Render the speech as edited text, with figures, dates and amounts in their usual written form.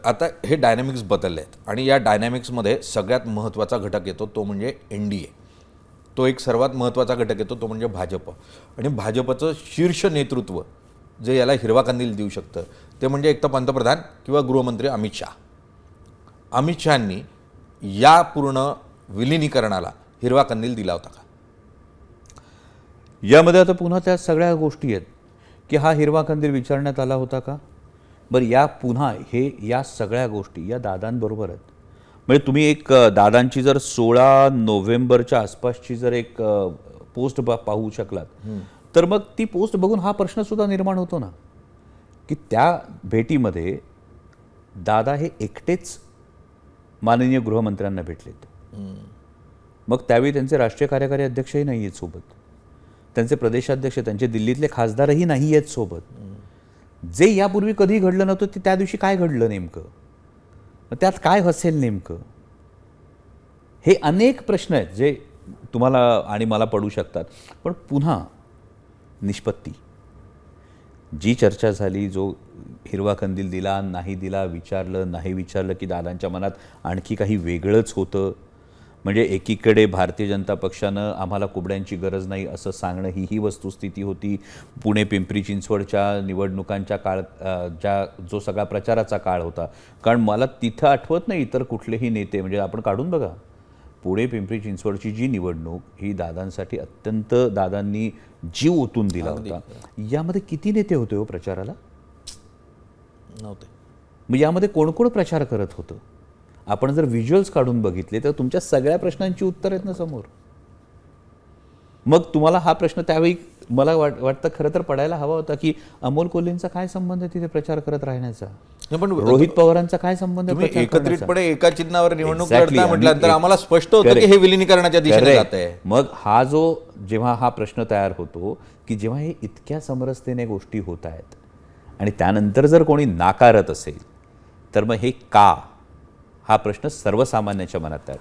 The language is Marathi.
आता हे डायनॅमिक्स बदलले आहेत आणि या डायनॅमिक्समध्ये सगळ्यात महत्त्वाचा घटक येतो तो म्हणजे NDA. तो एक सर्वात महत्त्वाचा घटक येतो तो म्हणजे भाजप. आणि भाजपचं शीर्ष नेतृत्व जे याला हिरवा कंदील देऊ शकतं ते म्हणजे एक तर पंतप्रधान किंवा गृहमंत्री अमित शहा. अमित शहांनी या पूर्ण विलिनीकरणाला हिरवा कंदील दिला होता का? यामध्ये आता पुन्हा त्या सगळ्या गोष्टी आहेत की हा हिरवा कंदील विचारण्यात आला होता का. बरं, या पुन्हा या सगळ्या गोष्टी या दादांबरोबर आहेत. म्हणजे तुम्ही एक दादांची जर 16 नोव्हेंबरच्या आसपासची जर एक पोस्ट पाहू शकलात तर मग ती पोस्ट बघून हा प्रश्नसुद्धा निर्माण होतो ना की त्या भेटीमध्ये दादा हे एकटेच माननीय गृहमंत्र्यांना भेटलेत. मग त्यावेळी त्यांचे राष्ट्रीय कार्यकारी अध्यक्षही नाही आहेत सोबत, त्यांचे प्रदेशाध्यक्ष, त्यांचे दिल्लीतले खासदारही नाही आहेत सोबत. जे यापूर्वी कधी घडलं नव्हतं ते त्या दिवशी काय घडलं नेमकं, त्यात काय असेल नेमकं, हे अनेक प्रश्न आहेत जे तुम्हाला आणि मला पडू शकतात. पण पुन्हा निष्पत्ती, जी चर्चा झाली, जो हिरवा कंदील दिला नाही दिला, विचारलं नाही विचारलं की दादांच्या मनात आणखी काही वेगळंच होतं. म्हणजे एकीकडे भारतीय जनता पक्षानं आम्हाला कुबड्यांची गरज नाही असं सांगणं ही वस्तुस्थिती होती. पुणे पिंपरी चिंचवडच्या निवडणुकांच्या जो सगळा प्रचाराचा काळ होता. कारण मला तिथं आठवत नाही इतर कुठलेही नेते, म्हणजे आपण काढून बघा, पुणे पिंपरी चिंचवडची जी निवडणूक ही दादांसाठी अत्यंत दादांनी जीव ओतून दिला होता. यामध्ये किती नेते होते हो प्रचाराला? नव्हते. मग यामध्ये कोण कोण प्रचार करत होतं? आपण जर व्हिज्युअल्स काढून बघितले तर तुमच्या सगळ्या प्रश्नांची उत्तर आहेत ना समोर. मग तुम्हाला हा प्रश्न त्यावेळी मला वाटतं खरं तर पडायला हवा होता की अमोल कोल्हेंचा काय संबंध तिथे प्रचार करत राहण्याचा, पण रोहित पवारांचा काय संबंध, एकत्रितपणे एका चिन्हावर निवडणूक लढता म्हटल्यानंतर आम्हाला स्पष्ट होतं की हे विलिनीकरणाच्या दिशेने जात आहे. मग जेव्हा हा प्रश्न तयार होतो की जेव्हा हे इतक्या समरसतेने गोष्टी होत आहेत आणि त्यानंतर जर कोणी नाकारत असेल तर मग हे का, हा प्रश्न सर्वसामान्याच्या मनात तयार